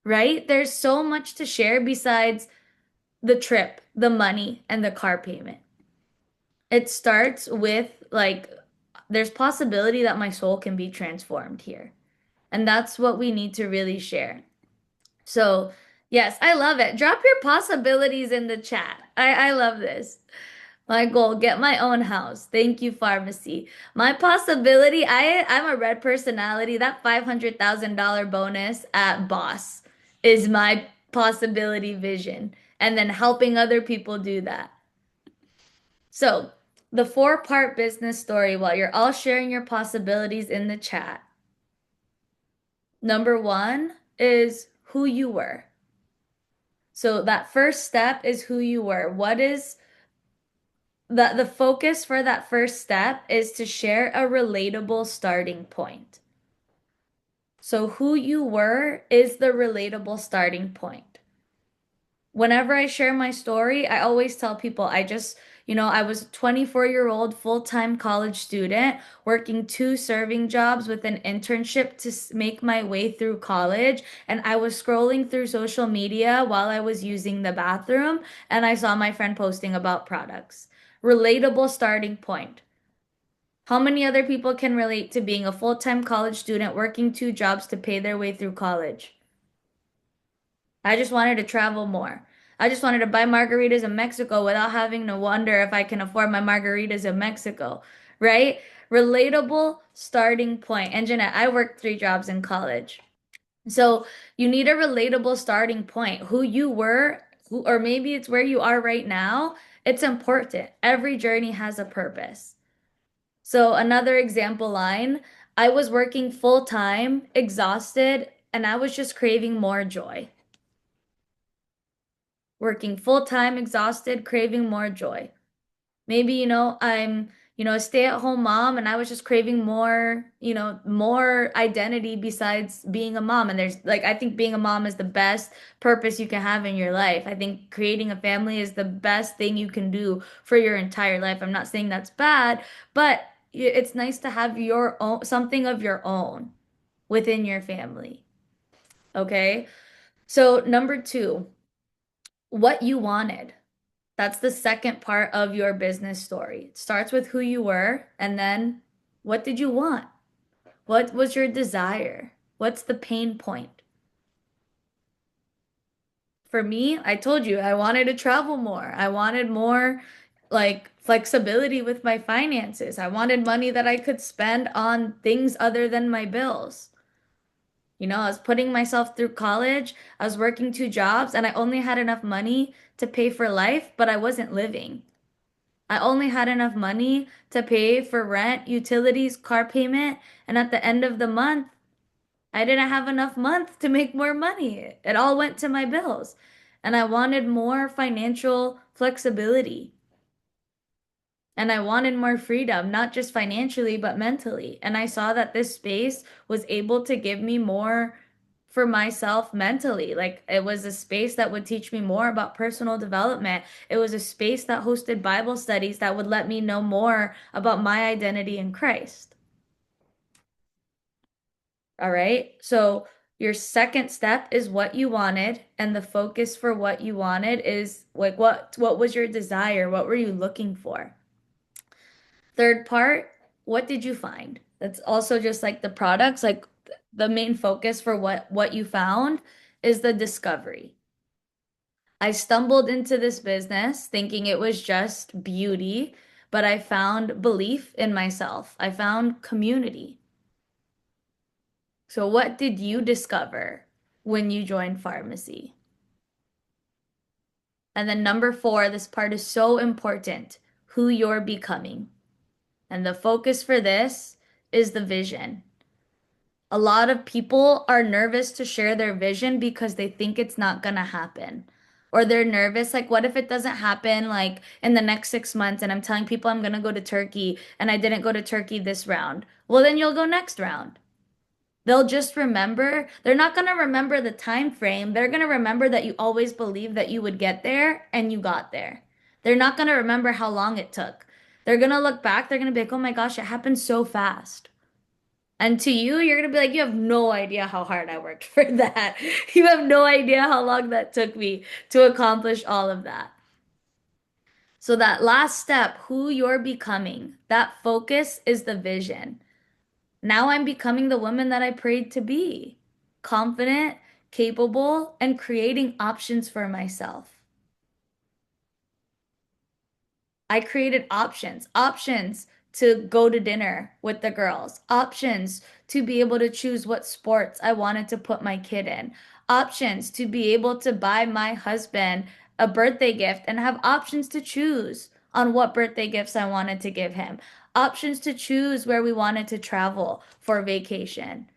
right? There's so much to share besides the trip, the money, and the car payment. It starts with like, there's possibility that my soul can be transformed here. And that's what we need to really share. So, yes, I love it. Drop your possibilities in the chat. I love this. My goal, get my own house. Thank you, pharmacy. My possibility, I'm a red personality. That $500,000 bonus at Boss is my possibility vision. And then helping other people do that. So, the 4-part business story, while you're all sharing your possibilities in the chat. Number 1 is who you were. So that first step is who you were. What is the focus for that first step is to share a relatable starting point. So who you were is the relatable starting point. Whenever I share my story, I always tell people I was a 24-year-old full-time college student working 2 serving jobs with an internship to make my way through college. And I was scrolling through social media while I was using the bathroom, and I saw my friend posting about products. Relatable starting point. How many other people can relate to being a full-time college student working 2 jobs to pay their way through college? I just wanted to travel more. I just wanted to buy margaritas in Mexico without having to wonder if I can afford my margaritas in Mexico, right? Relatable starting point. And Jeanette, I worked 3 jobs in college. So you need a relatable starting point. Who you were, who, or maybe it's where you are right now. It's important. Every journey has a purpose. So another example line, I was working full time, exhausted, and I was just craving more joy. Working full time, exhausted, craving more joy. Maybe, I'm, a stay-at-home mom and I was just craving more, more identity besides being a mom. And there's like, I think being a mom is the best purpose you can have in your life. I think creating a family is the best thing you can do for your entire life. I'm not saying that's bad, but it's nice to have your own, something of your own within your family. Okay. So number two, what you wanted. That's the second part of your business story. It starts with who you were, and then what did you want? What was your desire? What's the pain point? For me, I told you I wanted to travel more. I wanted more like flexibility with my finances. I wanted money that I could spend on things other than my bills. I was putting myself through college, I was working 2 jobs, and I only had enough money to pay for life, but I wasn't living. I only had enough money to pay for rent, utilities, car payment, and at the end of the month, I didn't have enough month to make more money. It all went to my bills. And I wanted more financial flexibility. And I wanted more freedom, not just financially, but mentally. And I saw that this space was able to give me more for myself mentally. Like it was a space that would teach me more about personal development. It was a space that hosted Bible studies that would let me know more about my identity in Christ. All right. So your second step is what you wanted, and the focus for what you wanted is like what was your desire? What were you looking for? Third part, what did you find? That's also just like the products, like the main focus for what you found is the discovery. I stumbled into this business thinking it was just beauty, but I found belief in myself. I found community. So what did you discover when you joined pharmacy? And then number 4, this part is so important, who you're becoming. And the focus for this is the vision. A lot of people are nervous to share their vision because they think it's not gonna happen. Or they're nervous, like, what if it doesn't happen like in the next 6 months and I'm telling people I'm gonna go to Turkey and I didn't go to Turkey this round? Well, then you'll go next round. They'll just remember, they're not gonna remember the time frame. They're gonna remember that you always believed that you would get there and you got there. They're not gonna remember how long it took. They're gonna look back, they're gonna be like, oh my gosh, it happened so fast. And to you, you're gonna be like, you have no idea how hard I worked for that. You have no idea how long that took me to accomplish all of that. So that last step, who you're becoming, that focus is the vision. Now I'm becoming the woman that I prayed to be, confident, capable, and creating options for myself. I created options to go to dinner with the girls, options to be able to choose what sports I wanted to put my kid in, options to be able to buy my husband a birthday gift and have options to choose on what birthday gifts I wanted to give him, options to choose where we wanted to travel for vacation.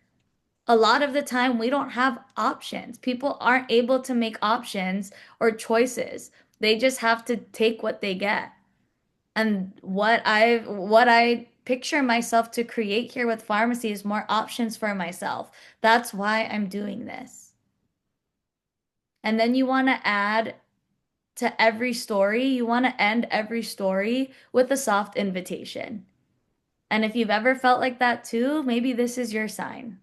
A lot of the time, we don't have options. People aren't able to make options or choices. They just have to take what they get. And what I picture myself to create here with pharmacy is more options for myself. That's why I'm doing this. And then you want to add to every story, you want to end every story with a soft invitation. And if you've ever felt like that too, maybe this is your sign.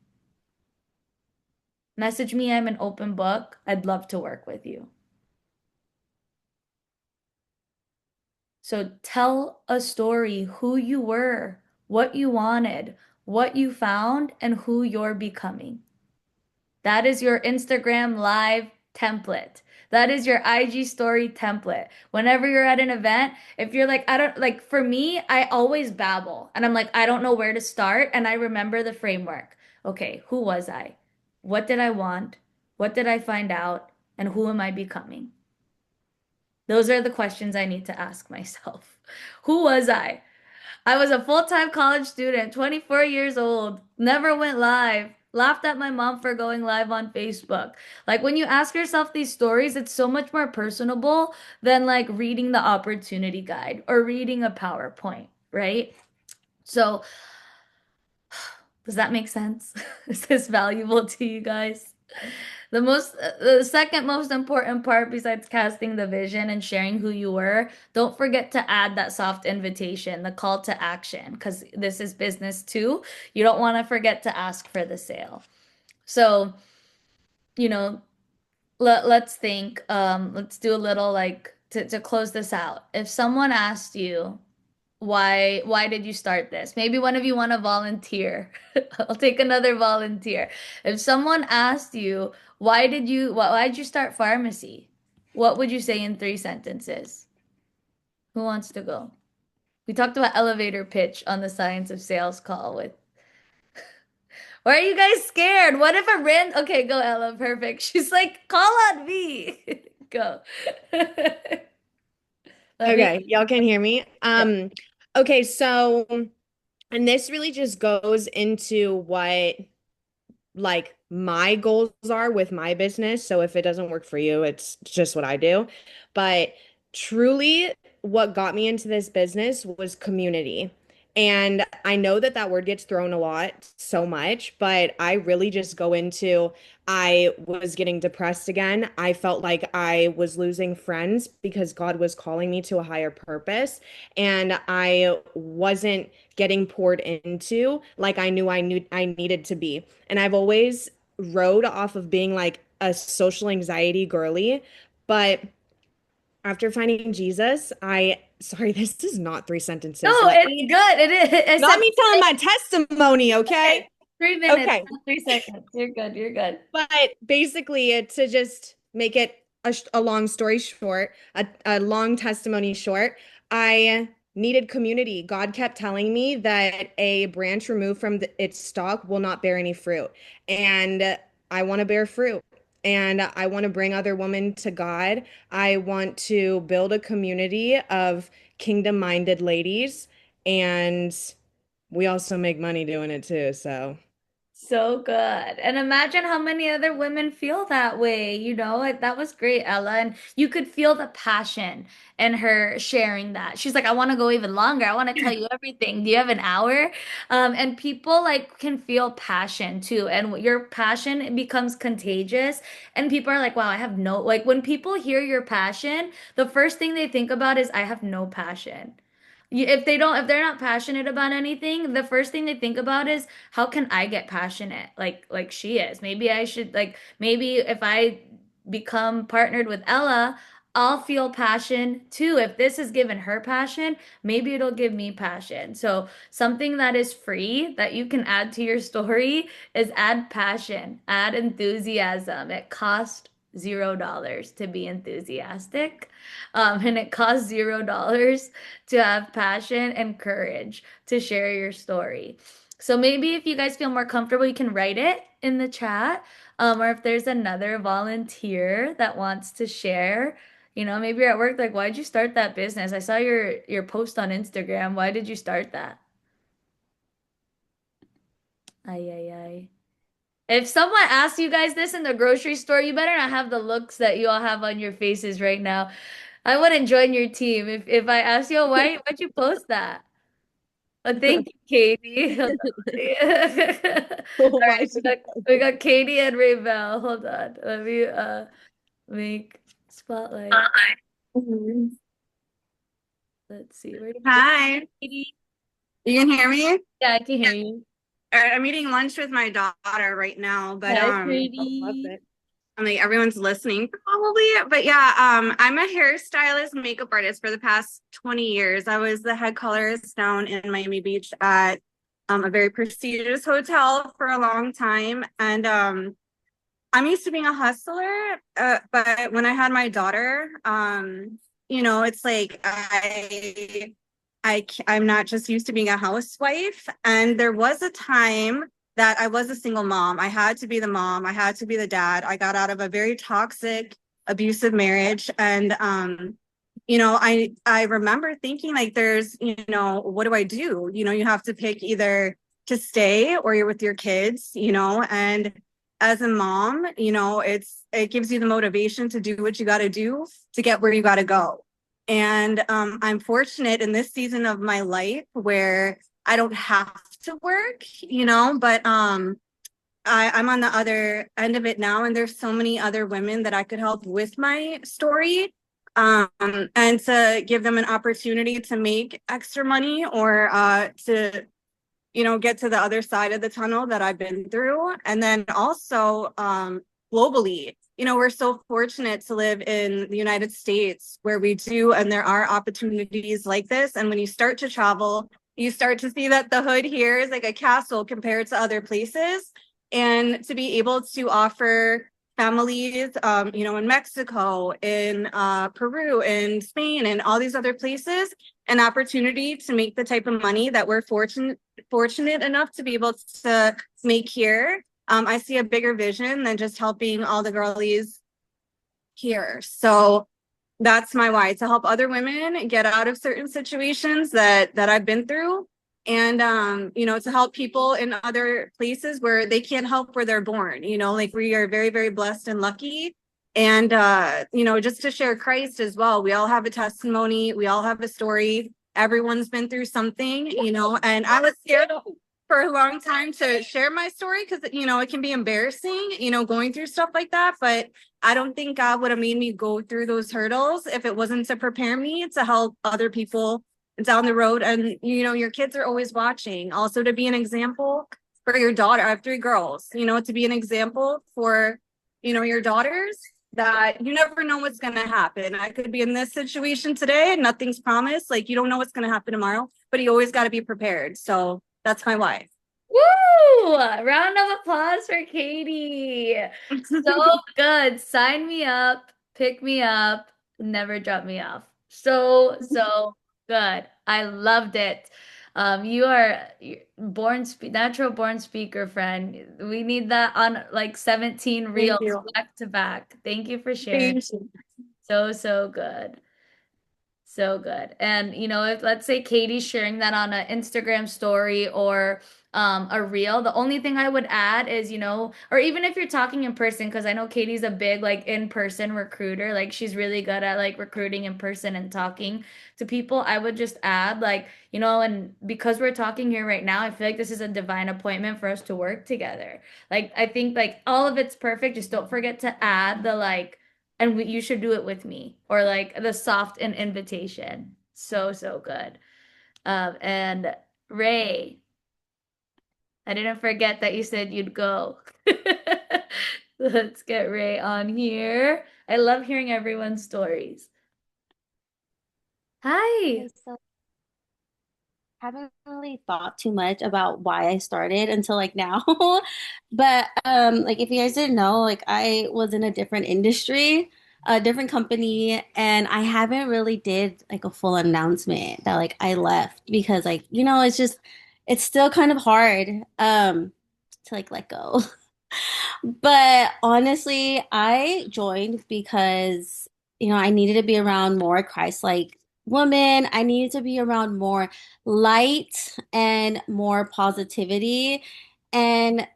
Message me, I'm an open book. I'd love to work with you. So tell a story, who you were, what you wanted, what you found, and who you're becoming. That is your Instagram live template. That is your IG story template. Whenever you're at an event, if you're like, I don't like, for me, I always babble and I'm like, I don't know where to start. And I remember the framework. Okay, who was I? What did I want? What did I find out? And who am I becoming? Those are the questions I need to ask myself. Who was I? I was a full-time college student, 24 years old, never went live, laughed at my mom for going live on Facebook. Like when you ask yourself these stories, it's so much more personable than like reading the opportunity guide or reading a PowerPoint, right? So, does that make sense? Is this valuable to you guys? The second most important part besides casting the vision and sharing who you were, don't forget to add that soft invitation, the call to action, because this is business too. You don't want to forget to ask for the sale. So, you know, let's think, let's do a little like to close this out. If someone asked you, why did you start this? Maybe one of you want to volunteer. I'll take another volunteer. If someone asked you, why did you start pharmacy? What would you say in 3 sentences? Who wants to go? We talked about elevator pitch on the Science of Sales call with. Why are you guys scared? What if a okay, go Ella, perfect. She's like, call on me. Go. Okay, y'all can hear me. Okay, so and this really just goes into what like my goals are with my business. So if it doesn't work for you, it's just what I do. But truly, what got me into this business was community. And I know that that word gets thrown a lot, so much, but I really just go into I was getting depressed again. I felt like I was losing friends because God was calling me to a higher purpose, and I wasn't getting poured into like I knew I needed to be. And I've always rode off of being like a social anxiety girly, but after finding Jesus, sorry, this is not 3 sentences. No, it's good. It is. I Not said me telling my testimony, okay? okay. 3 minutes, Okay. not 3 seconds. You're good. You're good. But basically, to just make it a long story short, a long testimony short, I needed community. God kept telling me that a branch removed from its stalk will not bear any fruit. And I want to bear fruit. And I want to bring other women to God. I want to build a community of kingdom-minded ladies. And we also make money doing it too. So. So good. And imagine how many other women feel that way, you know? That was great, Ella. And you could feel the passion in her sharing that. She's like, I want to go even longer. I want to tell you everything. Do you have an hour? And people like can feel passion too. And your passion it becomes contagious. And people are like, wow, I have no, like when people hear your passion, the first thing they think about is, I have no passion. If they're not passionate about anything, the first thing they think about is how can I get passionate like she is. Maybe I should like maybe if I become partnered with Ella, I'll feel passion too. If this has given her passion, maybe it'll give me passion. So something that is free that you can add to your story is add passion, add enthusiasm. It costs $0 to be enthusiastic. And it costs $0 to have passion and courage to share your story. So maybe if you guys feel more comfortable, you can write it in the chat. Or if there's another volunteer that wants to share, maybe you're at work, like, why'd you start that business? I saw your post on Instagram. Why did you start that? Ay, ay, ay. If someone asks you guys this in the grocery store, you better not have the looks that you all have on your faces right now. I wouldn't join your team if I asked you, why'd you post that? Thank you, Katie. Hold on. Oh All my right, we got Katie and Raybell. Hold on. Let me make spotlight. Mhm. Let's see. Where did Hi, Katie? you can hear me? Yeah, I can hear you. All right, I'm eating lunch with my daughter right now, but Hi, love Katie. it. I'm like everyone's listening probably. But yeah, I'm a hairstylist, makeup artist for the past 20 years. I was the head colorist down in Miami Beach at a very prestigious hotel for a long time. And I'm used to being a hustler, but when I had my daughter, it's like I'm not just used to being a housewife. And there was a time that I was a single mom. I had to be the mom. I had to be the dad. I got out of a very toxic, abusive marriage, and I remember thinking like, what do I do? You have to pick either to stay or you're with your kids, and as a mom, it gives you the motivation to do what you got to do to get where you got to go. And I'm fortunate in this season of my life where I don't have to work, but I'm on the other end of it now, and there's so many other women that I could help with my story, and to give them an opportunity to make extra money or to get to the other side of the tunnel that I've been through. And then also globally, we're so fortunate to live in the United States where we do, and there are opportunities like this. And when you start to travel, you start to see that the hood here is like a castle compared to other places. And to be able to offer families, in Mexico, in Peru, in Spain, and all these other places, an opportunity to make the type of money that we're fortunate enough to be able to make here. I see a bigger vision than just helping all the girlies here. So that's my why, to help other women get out of certain situations that I've been through. And to help people in other places where they can't help where they're born, like we are very, very blessed and lucky. And just to share Christ as well. We all have a testimony, we all have a story. Everyone's been through something, and I was scared for a long time to share my story because it can be embarrassing, going through stuff like that. But I don't think God would have made me go through those hurdles if it wasn't to prepare me to help other people down the road. And your kids are always watching, also to be an example for your daughter. I have 3 girls, to be an example for your daughters, that you never know what's going to happen. I could be in this situation today and nothing's promised. Like, you don't know what's going to happen tomorrow, but you always got to be prepared. So that's my why. Woo! Round of applause for Katie. So good. Sign me up, pick me up, never drop me off. So, so good. I loved it. You are natural born speaker, friend. We need that on like 17 Thank reels you. back to back. Thank you for sharing. Thank you. So, so good. So good. And if let's say Katie's sharing that on an Instagram story or a reel, the only thing I would add is, or even if you're talking in person, because I know Katie's a big like in-person recruiter, like she's really good at like recruiting in person and talking to people. I would just add like, and because we're talking here right now, I feel like this is a divine appointment for us to work together. Like I think like all of it's perfect. Just don't forget to add the like and you should do it with me, or like the soft and invitation. So, so good. And Ray, I didn't forget that you said you'd go. Let's get Ray on here. I love hearing everyone's stories. Hi. Okay, so haven't really thought too much about why I started until like now. But like if you guys didn't know, like I was in a different industry, a different company, and I haven't really did like a full announcement that like I left because like, it's still kind of hard to like let go. But honestly, I joined because, I needed to be around more Christ-like women. I needed to be around more light and more positivity. And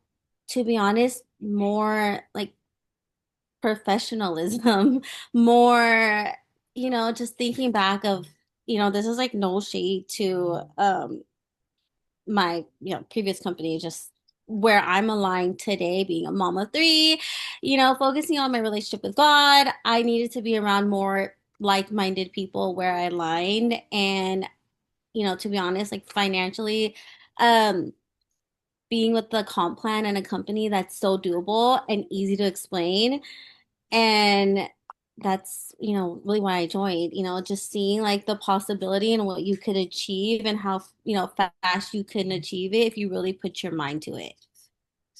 to be honest, more like professionalism, more, just thinking back of, this is like no shade to my previous company, just where I'm aligned today, being a mom of 3, focusing on my relationship with God. I needed to be around more like-minded people where I aligned. And to be honest, like financially, um being with the comp plan and a company that's so doable and easy to explain, and that's, really why I joined, just seeing like the possibility and what you could achieve and how, fast you can achieve it if you really put your mind to it.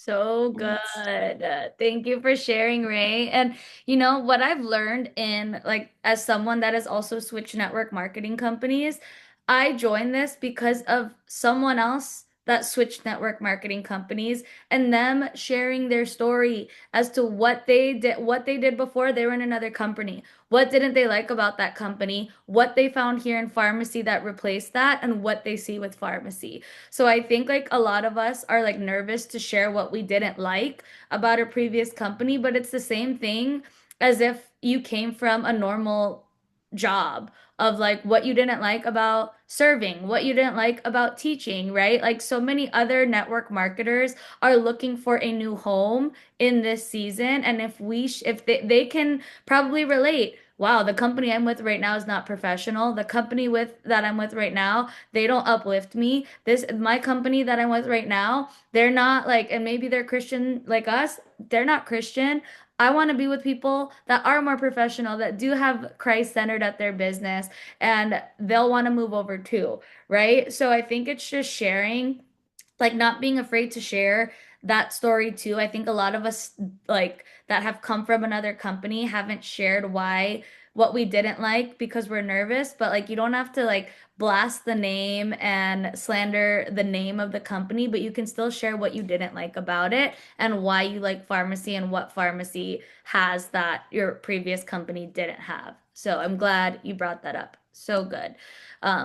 So good. Thank you for sharing, Ray. And you know what I've learned in like as someone that has also switched network marketing companies, I joined this because of someone else that switched network marketing companies and them sharing their story as to what they did before they were in another company. What didn't they like about that company? What they found here in pharmacy that replaced that, and what they see with pharmacy. So I think like a lot of us are like nervous to share what we didn't like about a previous company, but it's the same thing as if you came from a normal job of like what you didn't like about serving, what you didn't like about teaching, right? Like so many other network marketers are looking for a new home in this season, and if they can probably relate. Wow, the company I'm with right now is not professional. The company with that I'm with right now, they don't uplift me. This my company that I'm with right now, they're not like, and maybe they're Christian like us, they're not Christian. I want to be with people that are more professional, that do have Christ centered at their business, and they'll want to move over too, right? So I think it's just sharing, like not being afraid to share that story too. I think a lot of us like that have come from another company haven't shared why what we didn't like because we're nervous, but like you don't have to like blast the name and slander the name of the company, but you can still share what you didn't like about it and why you like pharmacy and what pharmacy has that your previous company didn't have. So I'm glad you brought that up. So good.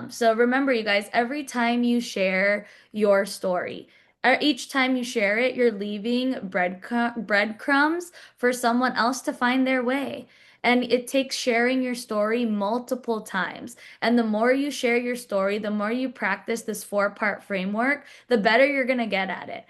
So remember, you guys, every time you share your story, each time you share it, you're leaving breadcrumbs for someone else to find their way. And it takes sharing your story multiple times. And the more you share your story, the more you practice this four-part framework, the better you're going to get at it.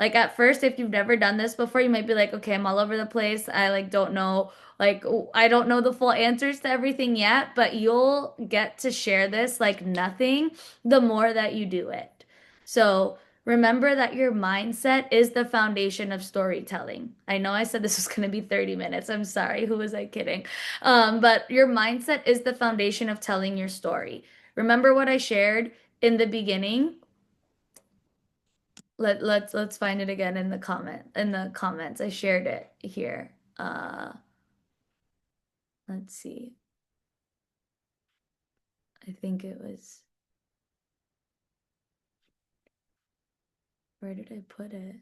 Like at first, if you've never done this before, you might be like, okay, I'm all over the place. I like don't know, like I don't know the full answers to everything yet, but you'll get to share this like nothing the more that you do it. So remember that your mindset is the foundation of storytelling. I know I said this was going to be 30 minutes. I'm sorry. Who was I kidding? But your mindset is the foundation of telling your story. Remember what I shared in the beginning? Let's find it again in the comments. I shared it here. Let's see. I think it was, where did I put it?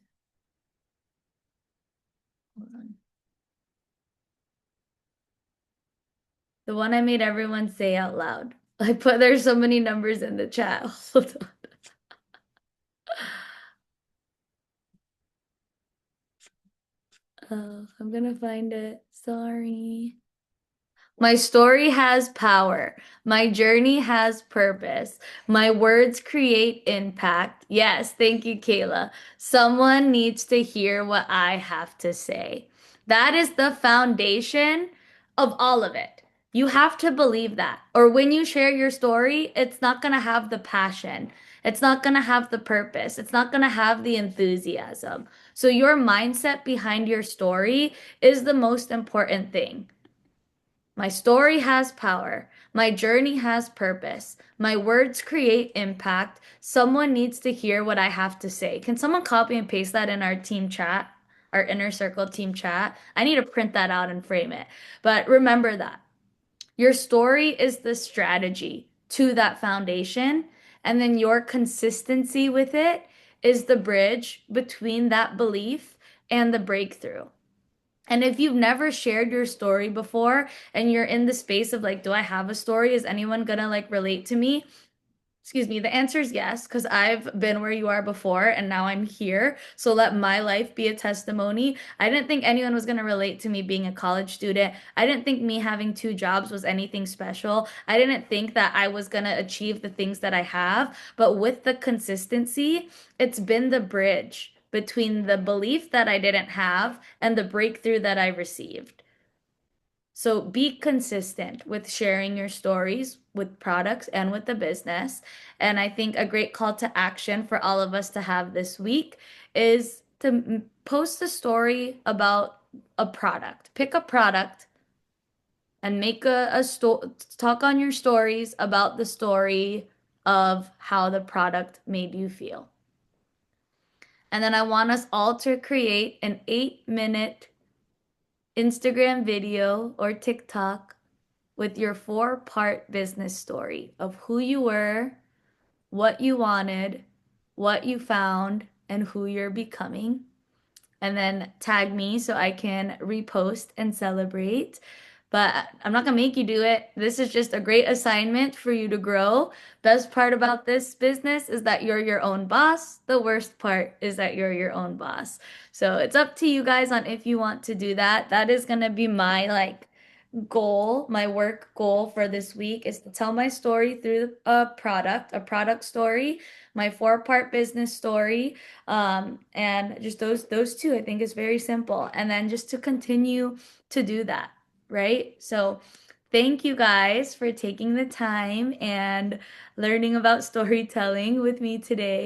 Hold on. The one I made everyone say out loud. There's so many numbers in the chat. Hold on. Oh, I'm gonna find it. Sorry. My story has power. My journey has purpose. My words create impact. Yes, thank you, Kayla. Someone needs to hear what I have to say. That is the foundation of all of it. You have to believe that. Or when you share your story, it's not going to have the passion. It's not going to have the purpose. It's not going to have the enthusiasm. So, your mindset behind your story is the most important thing. My story has power. My journey has purpose. My words create impact. Someone needs to hear what I have to say. Can someone copy and paste that in our team chat, our inner circle team chat? I need to print that out and frame it. But remember that your story is the strategy to that foundation, and then your consistency with it is the bridge between that belief and the breakthrough. And if you've never shared your story before and you're in the space of like, do I have a story? Is anyone gonna like relate to me? Excuse me, the answer is yes, because I've been where you are before and now I'm here. So let my life be a testimony. I didn't think anyone was going to relate to me being a college student. I didn't think me having two jobs was anything special. I didn't think that I was going to achieve the things that I have. But with the consistency, it's been the bridge between the belief that I didn't have and the breakthrough that I received. So be consistent with sharing your stories with products and with the business. And I think a great call to action for all of us to have this week is to post a story about a product. Pick a product and make talk on your stories about the story of how the product made you feel. And then I want us all to create an 8-minute Instagram video or TikTok with your 4-part business story of who you were, what you wanted, what you found, and who you're becoming. And then tag me so I can repost and celebrate. But I'm not gonna make you do it. This is just a great assignment for you to grow. Best part about this business is that you're your own boss. The worst part is that you're your own boss. So it's up to you guys on if you want to do that. That is gonna be my goal, my work goal for this week is to tell my story through a product story, my 4-part business story, and just those two. I think is very simple, and then just to continue to do that, right? So thank you guys for taking the time and learning about storytelling with me today.